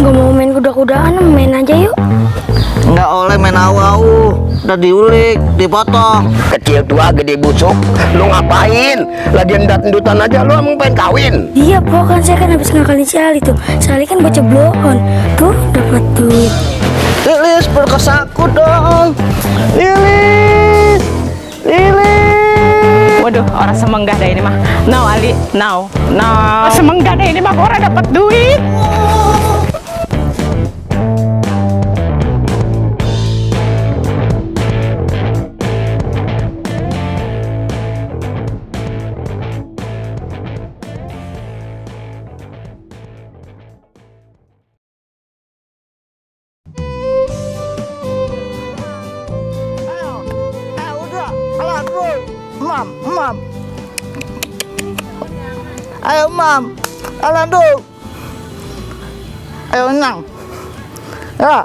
Gak mau main kuda-kudaan, main aja yuk. Nggak oleh main au-au, udah diulik, dipotong. Kecil tua gede busuk, lu ngapain? Lagi endat-endutan aja, lu emang pengen kawin? Iya po, kan saya kan habis ngakalin si Ali tuh. Si Ali kan baca bloon. Tuh dapat duit. Lilis, perkosaku dong. Lilis, Lilis. Waduh, orang semenggah dah ini mah. Now Ali, now. Semenggah dah ini mah orang dapat duit. Mam. Ayo mam, alan dulu. Ayo nang. Ya,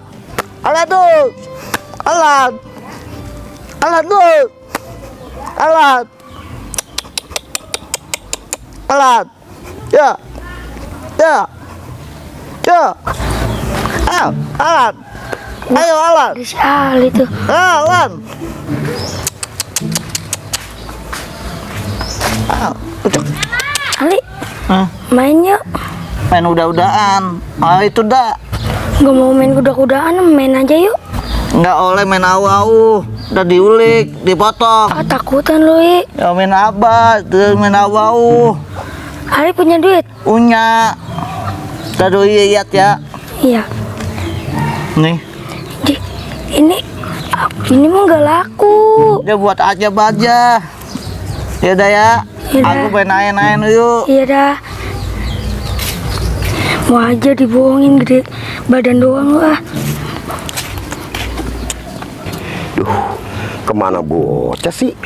alan dulu. Alan dulu. Alan. Ya. Ayo, alan. Ayo alan. Ada si Ali tuh. Alan. Ali, Hah? main yuk. Main udah-udahan. Itu dah. Gak mau main kuda-kudaan, main aja yuk. Nggak oleh main au-au, udah diulik, dipotong. Ah, takutan lu, I. Ya main apa? Tuh main au-au. Ali punya duit? Punya. Taduh lihat ya. Iya. Nih, Di- ini mah gak laku. dia buat aja baja. Ya udah ya. Yaudah. Aku pengen naik-naik yuk. Iya dah. Mau aja dibohongin gede badan doang lu ah. Duh, kemana bocah sih?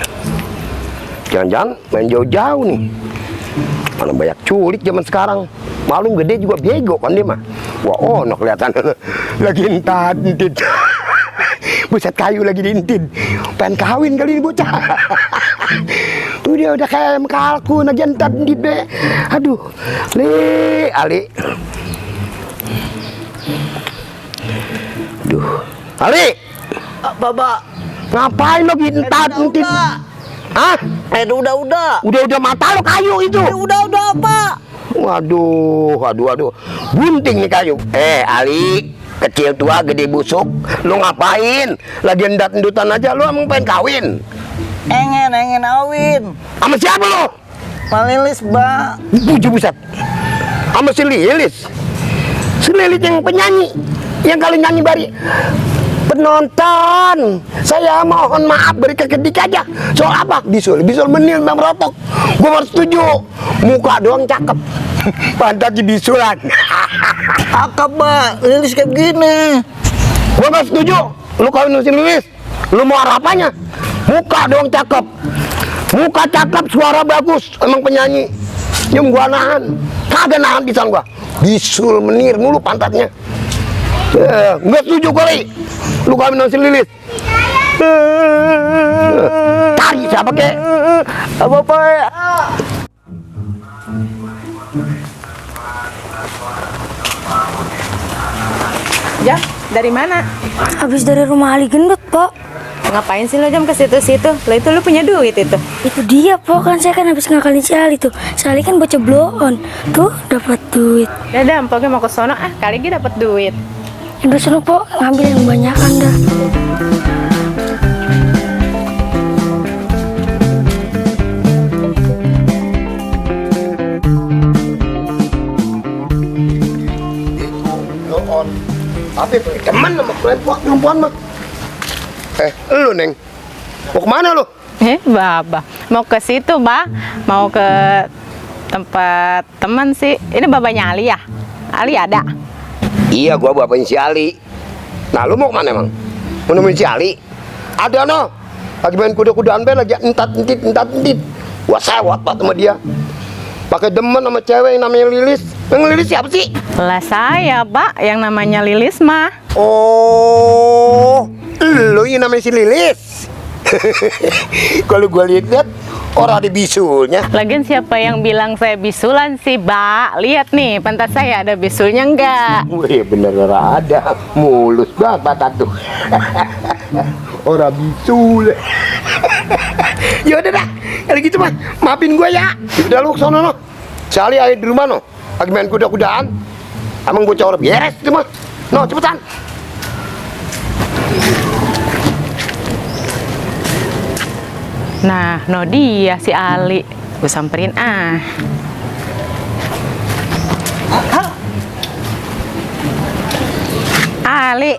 Jangan-jangan main jauh-jauh nih. Mana banyak culik zaman sekarang. Malu gede juga bego kan dia mah. Wah, ono kelihatan lagi entit. Buset kayu lagi diintin. Pengen kawin kali ini bocah. Tuh dia udah kayak kalkun lagi entat be. Aduh, Ali. Duh, Ali. Baba. Ngapain lo entit? Hah? Udah. Udah mata lo kayu itu. Udah apa? Waduh. Bunting nih kayu. Ali, kecil tua gede busuk. Lu ngapain? Lagi endat-endutan aja, lu emang pengen kawin? Engen awin. Sama siapa lu? Malilis, Mbak. Buju buset. Sama si Lilis. Si Lilis yang penyanyi. Yang kali nyanyi bari. Penonton, saya mohon maaf beri kekedik aja. Soal apa? Bisul menil bang rotok. Gue harus setuju. Muka doang cakep. Pantat di bisulan. Akap, Mbak. Lilis kayak begini. Gue gak setuju. Lu kawin sama si Lilis. Lu mau apanya? Muka doang cakep. Muka cakep, suara bagus. Emang penyanyi. Nyum gua nahan. Kagak nahan pisang gua. Bisul menir mulu pantatnya. Nggak setuju kali. Lu kawin sama si Lilis. Cari siapa kek? Apa ya? Jam, dari mana? Habis dari rumah Ali gendut, Po. Ngapain sih lo Jam ke situ-situ? Lo itu lo punya duit itu. Itu dia, Po. Kan saya kan habis ngakalin si Ali tuh. Si Ali kan baca bloon. Tuh dapat duit. Dadah, pokoknya mau ke sono kali dia dapat duit. Udah seru, Po. Ngambil yang banyakan dah. Tapi teman sama perempuan mah. Lu Neng, mau kemana lu? Baba, mau ke situ, Mbak. Mau ke tempat teman sih. Ini babanya Ali ya? Ali ada? Iya, gua bapaknya si Ali. Nah, lu mau kemana emang? Mau nemuin si Ali? Ada no. Lagi main kuda-kudaan be, lagi entat-entit. Gua sewot pak sama dia. Pakai demen sama cewek yang namanya Lilis. Yang Lilis siapa sih? Lah saya, Pak, yang namanya Lilis mah. Oh, lu yang namanya si Lilis. Kalau gua lihat Orang ada bisulnya. Lagian siapa yang bilang saya bisulan sih, Mbak? Lihat nih, pantat saya ada bisulnya enggak? Wih, bener ada. Mulus banget pantat tuh. Orang bisul. Ya udah dah. Kalau gitu mah, maafin gua ya. Udah lu ke sono no. Sali aja di rumah no. Lagi main kuda-kudaan. Emang bocah orang beres itu mah. No, cepetan. Nah, no dia si Ali. Gue samperin Ali.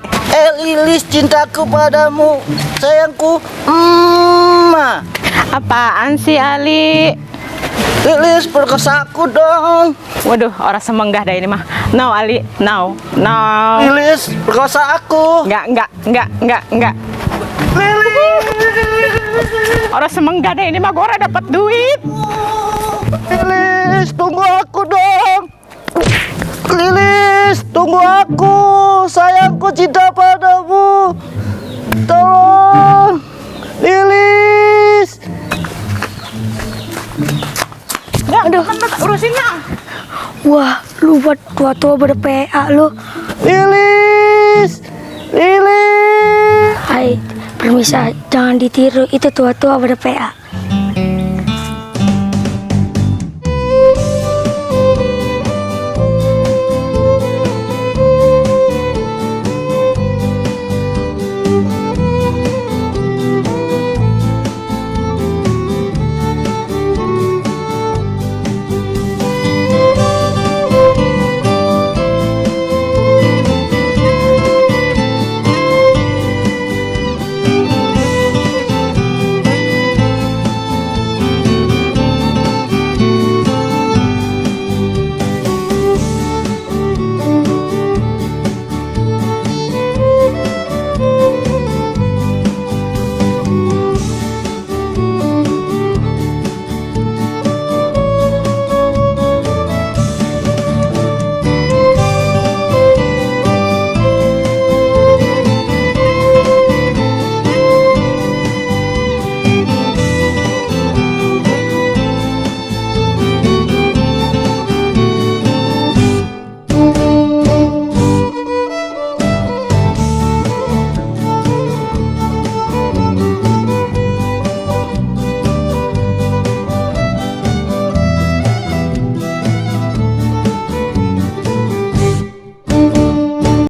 Lilis, cintaku padamu, sayangku. Apaan sih Ali? Lilis, perkosaku dong. Waduh, orang semenggah dah ini mah. No Ali, no. Lilis, perkosa aku. Enggak. Orang semenggah dah ini mah, gue dapat duit. Lilis, tunggu aku dong. Lilis, tunggu aku. Sayangku, cinta padamu. Tolong. Lilis. Aduh, urusin lah. Wah, lu buat tua-tua pada PA lu. Lilis. Hai, permisa, jangan ditiru, itu tua-tua pada PA.